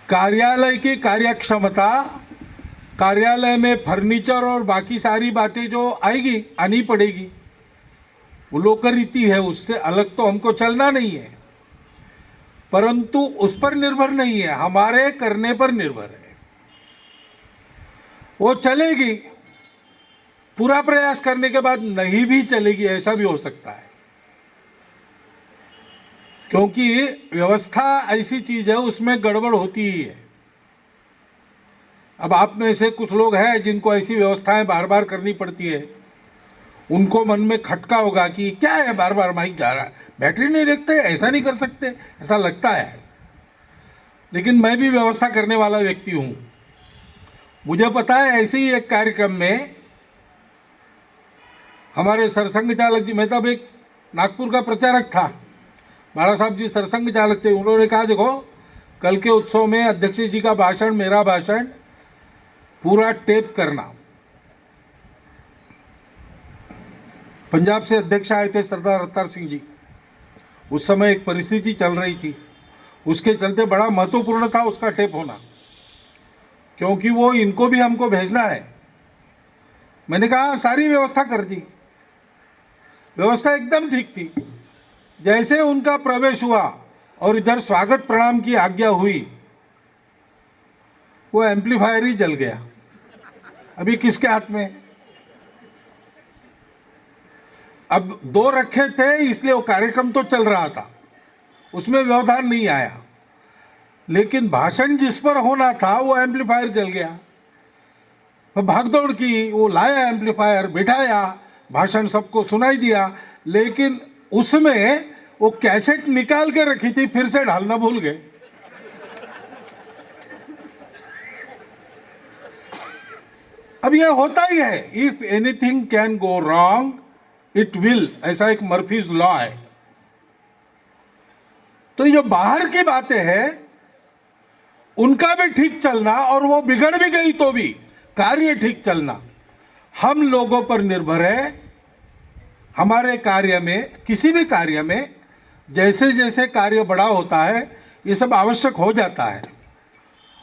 कार्यालय की कार्यक्षमता, कार्यालय में फर्नीचर और बाकी सारी बातें जो आएगी आनी पड़ेगी, वो लोक रीति है, उससे अलग तो हमको चलना नहीं है, परंतु उस पर निर्भर नहीं है, हमारे करने पर निर्भर है। वो चलेगी, पूरा प्रयास करने के बाद नहीं भी चलेगी, ऐसा भी हो सकता है, क्योंकि व्यवस्था ऐसी चीज है, उसमें गड़बड़ होती ही है। अब आप में से कुछ लोग हैं जिनको ऐसी व्यवस्थाएं बार बार करनी पड़ती है, उनको मन में खटका होगा कि क्या है बार बार माइक जा रहा है, बैटरी नहीं देखते, ऐसा नहीं कर सकते, ऐसा लगता है। लेकिन मैं भी व्यवस्था करने वाला व्यक्ति हूं। मुझे पता है, ऐसे ही एक कार्यक्रम में हमारे सरसंघ चालक जी, मैं तब एक नागपुर का प्रचारक था, बाला साहब जी सरसंघ चालक थे, उन्होंने कहा देखो कल के उत्सव में अध्यक्ष जी का भाषण, मेरा भाषण पूरा टेप करना। पंजाब से अध्यक्ष आए थे सरदार अवतार सिंह जी, उस समय एक परिस्थिति चल रही थी, उसके चलते बड़ा महत्वपूर्ण था उसका टेप होना, क्योंकि वो इनको भी हमको भेजना है। मैंने कहा सारी व्यवस्था कर दी, व्यवस्था एकदम ठीक थी। जैसे उनका प्रवेश हुआ और इधर स्वागत प्रणाम की आज्ञा हुई, वो एम्पलीफायर ही जल गया। अभी किसके हाथ में? अब दो रखे थे, इसलिए वो कार्यक्रम तो चल रहा था, उसमें व्यवधान नहीं आया, लेकिन भाषण जिस पर होना था वो एम्पलीफायर जल गया। तो भागदौड़ की, वो लाया एम्पलीफायर, बिठाया, भाषण सबको सुनाई दिया, लेकिन उसमें वो कैसेट निकाल के रखी थी, फिर से ढालना भूल गए। अब यह होता ही है, if anything can go wrong it will, ऐसा एक मर्फीज लॉ है। तो ये जो बाहर की बातें हैं उनका भी ठीक चलना, और वो बिगड़ भी गई तो भी कार्य ठीक चलना हम लोगों पर निर्भर है। हमारे कार्य में, किसी भी कार्य में जैसे जैसे कार्य बड़ा होता है ये सब आवश्यक हो जाता है,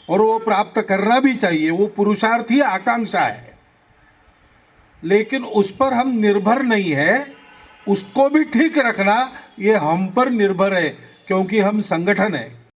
और वो प्राप्त करना भी चाहिए, वो पुरुषार्थ ही आकांक्षा है, लेकिन उस पर हम निर्भर नहीं है। उसको भी ठीक रखना ये हम पर निर्भर है, क्योंकि हम संगठन है।